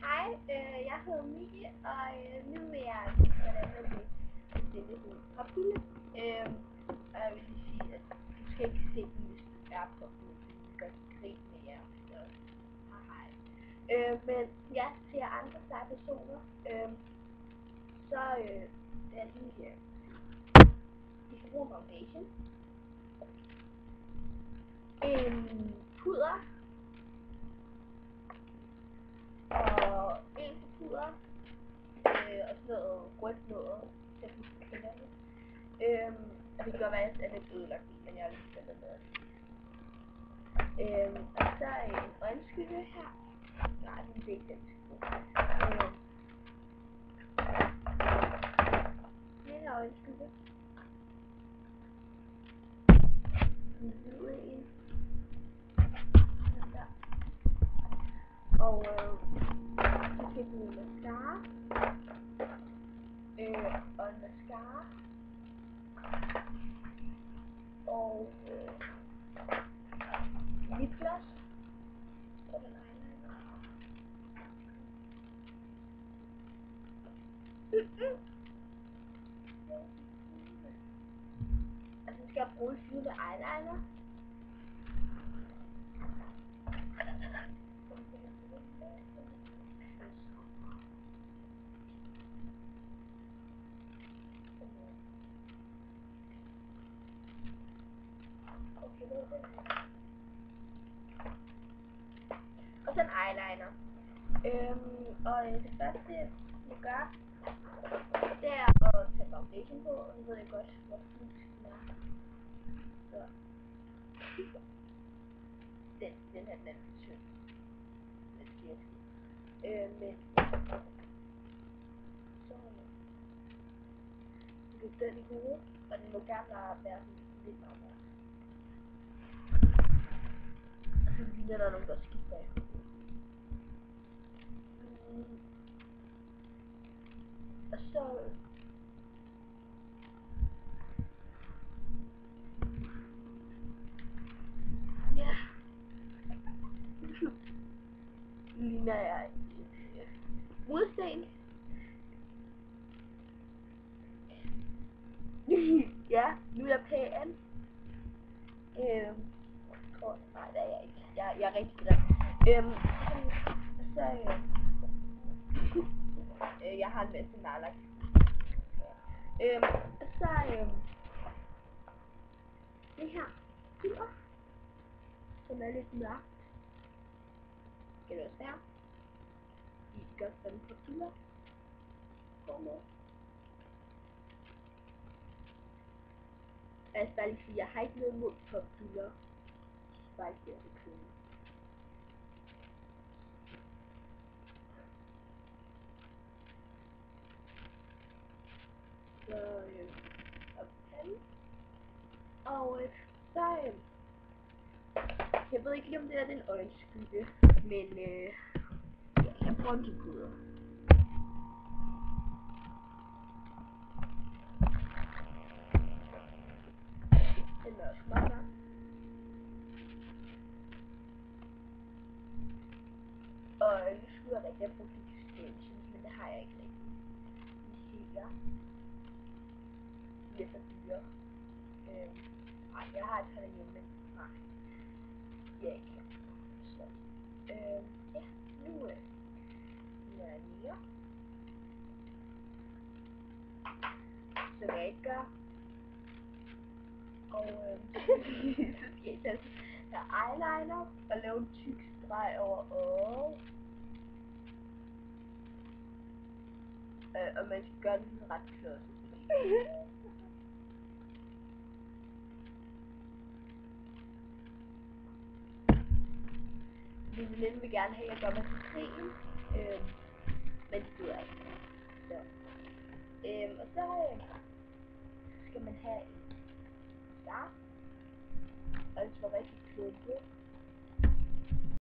Hej, jeg hedder Mie, og nu vil jeg vise, hvordan man vil bestille en papille. Og jeg vil lige sige, at du skal ikke se den, hvis du er papille, fordi det gør grin med jer. Hej. Men ja, til jer andre personer, så er lige, I skal bruge en foundation, en puder, og en puder, og sådan noget rødt noget, til at huske kinderne. Og det kan godt være, at det er lidt ødelagt, men jeg har lige sendt det med. Og så en øjenskygge her. Nej, det er ikke den skygge. Den her øjenskygge. En hvide en. Der. Og så skal vi en mascara. Og en mascara. Og lipgloss. Og den eyeliner. Og så skal jeg bruge fine eyeliner. Og så en eyeliner. Og det første, jeg gør, det er at tage foundation på, og nu ved jeg godt, hvor fint den er. Så. Den her, den er tynd. Lidt skærstig. Men så lidt den i hovedet, og den må gerne være lidt meget mørk. Og så ligner der nogen, der skifter i hovedet. Og så ja, ligner jeg mursten. Ja, nu er jeg pæn. Nej, det er jeg ikke. Jeg er rigtig glad. Jeg har en masse nærlagt. Det her piller, som er lidt mørkt. Skal det også være. I gør sådan på piller. Altså bare lige sige, jeg har ikke noget mod på piller. Bare ikke det er kønne. Og så jeg ved ikke lige om det er den øjenskygge, men ja, jeg bruger en puder. Den er også meget mørk. Og nu skulle jeg rigtig have brugt extensions, men det har jeg ikke rigtig. Ja. De er så dyre. Nej, jeg har et par derhjemme, men nej. Det er ikke. Så, ja, nu er jeg mere. Som jeg ikke gør. Og så skal jeg tage her eyeliner og lave en tyk streg over øjet. Og man skal gøre det sådan ret klodset. Min veninde vil gerne have, at jeg gør mig til krigen, men det gider jeg ikke. Så. Og så skal man have